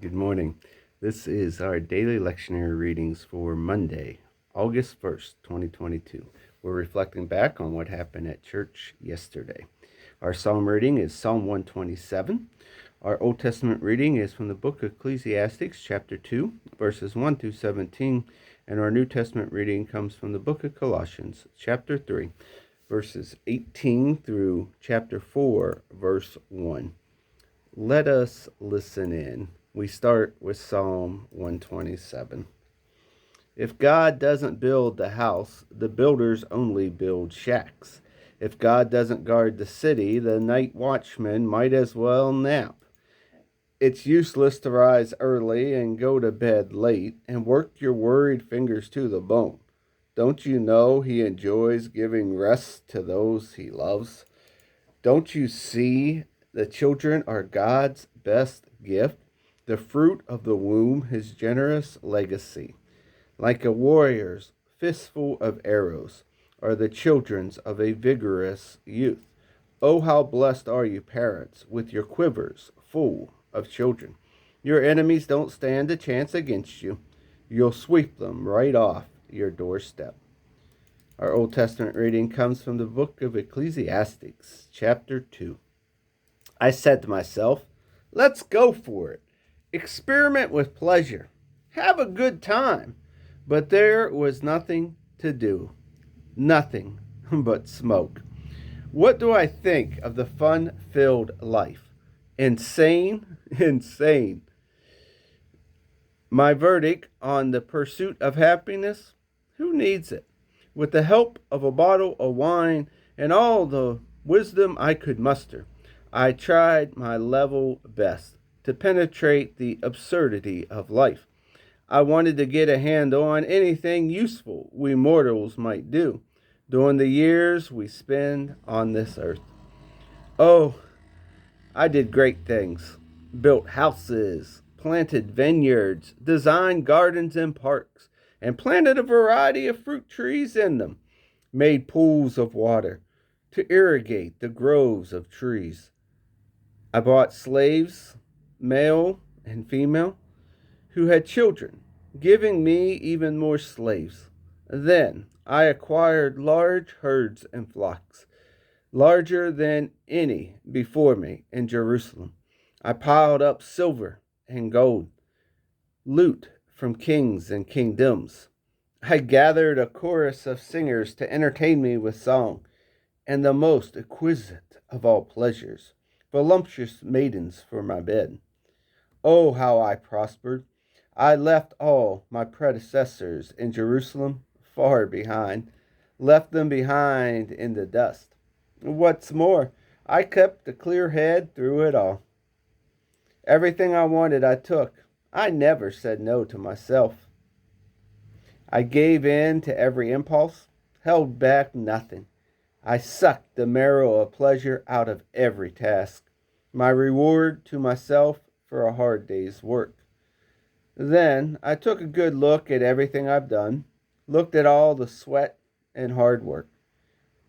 Good morning. This is our daily lectionary readings for Monday, August 1st, 2022. We're reflecting back on what happened at church yesterday. Our psalm reading is Psalm 127. Our Old Testament reading is from the book of Ecclesiastes, chapter 2, verses 1 through 17. And our New Testament reading comes from the book of Colossians, chapter 3, verses 18 through chapter 4, verse 1. Let us listen in. We start with Psalm 127. If God doesn't build the house, the builders only build shacks. If God doesn't guard the city, the night watchman might as well nap. It's useless to rise early and go to bed late and work your worried fingers to the bone. Don't you know he enjoys giving rest to those he loves? Don't you see the children are God's best gift? The fruit of the womb, his generous legacy. Like a warrior's fistful of arrows are the children of a vigorous youth. Oh, how blessed are you, parents, with your quivers full of children. Your enemies don't stand a chance against you. You'll sweep them right off your doorstep. Our Old Testament reading comes from the book of Ecclesiastes, chapter 2. I said to myself, let's go for it. Experiment with pleasure. Have a good time. But there was nothing to do. Nothing but smoke. What do I think of the fun-filled life? Insane, insane. My verdict on the pursuit of happiness? Who needs it? With the help of a bottle of wine and all the wisdom I could muster, I tried my level best to penetrate the absurdity of life. I wanted to get a hand on anything useful we mortals might do during the years we spend on this earth. Oh, I did great things. Built houses, planted vineyards, designed gardens and parks, and planted a variety of fruit trees in them. Made pools of water to irrigate the groves of trees. I bought slaves, male and female, who had children, giving me even more slaves. Then I acquired large herds and flocks, larger than any before me in Jerusalem. I piled up silver and gold, loot from kings and kingdoms. I gathered a chorus of singers to entertain me with song, and the most exquisite of all pleasures, voluptuous maidens for my bed. Oh, how I prospered! I left all my predecessors in Jerusalem far behind, left them behind in the dust. What's more, I kept a clear head through it all. Everything I wanted I took. I never said no to myself. I gave in to every impulse, held back nothing. I sucked the marrow of pleasure out of every task, my reward to myself for a hard day's work. Then I took a good look at everything I've done, looked at all the sweat and hard work.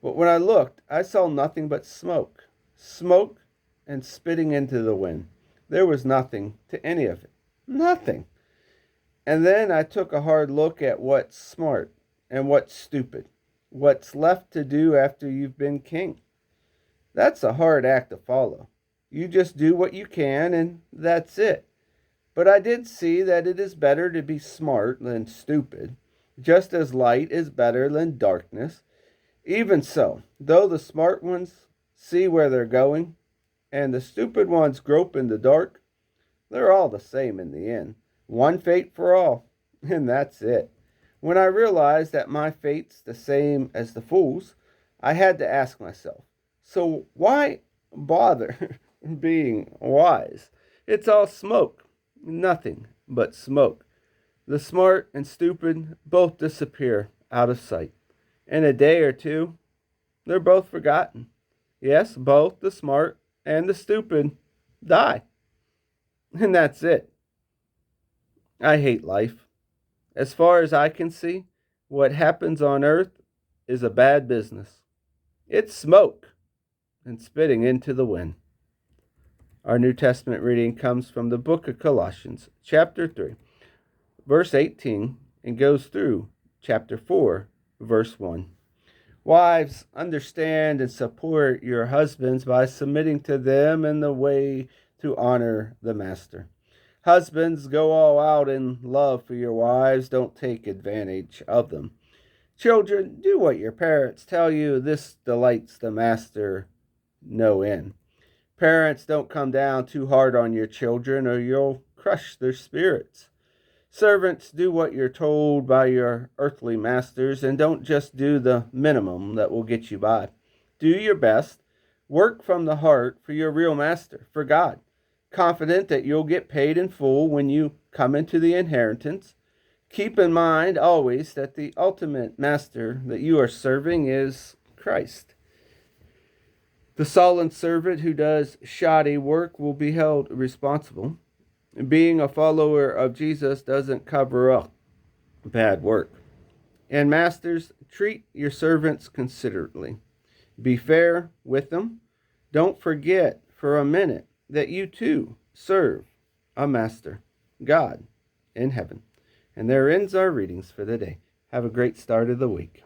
But when I looked, I saw nothing but smoke, smoke and spitting into the wind. There was nothing to any of it, nothing. And then I took a hard look at what's smart and what's stupid, what's left to do after you've been king. That's a hard act to follow. You just do what you can, and that's it. But I did see that it is better to be smart than stupid, just as light is better than darkness. Even so, though the smart ones see where they're going, and the stupid ones grope in the dark, they're all the same in the end. One fate for all, and that's it. When I realized that my fate's the same as the fool's, I had to ask myself, so why bother being wise? It's all smoke, nothing but smoke. The smart and stupid both disappear out of sight. In a day or two, they're both forgotten. Yes, both the smart and the stupid die. And that's it. I hate life. As far as I can see, what happens on earth is a bad business. It's smoke and spitting into the wind. Our New Testament reading comes from the book of Colossians, chapter 3, verse 18, and goes through chapter 4, verse 1. Wives, understand and support your husbands by submitting to them in the way to honor the master. Husbands, go all out in love for your wives. Don't take advantage of them. Children, do what your parents tell you. This delights the master no end. Parents, don't come down too hard on your children or you'll crush their spirits. Servants, do what you're told by your earthly masters and don't just do the minimum that will get you by. Do your best. Work from the heart for your real master, for God, confident that you'll get paid in full when you come into the inheritance. Keep in mind always that the ultimate master that you are serving is Christ. The sullen servant who does shoddy work will be held responsible. Being a follower of Jesus doesn't cover up bad work. And masters, treat your servants considerately. Be fair with them. Don't forget for a minute that you too serve a master, God in heaven. And there ends our readings for the day. Have a great start of the week.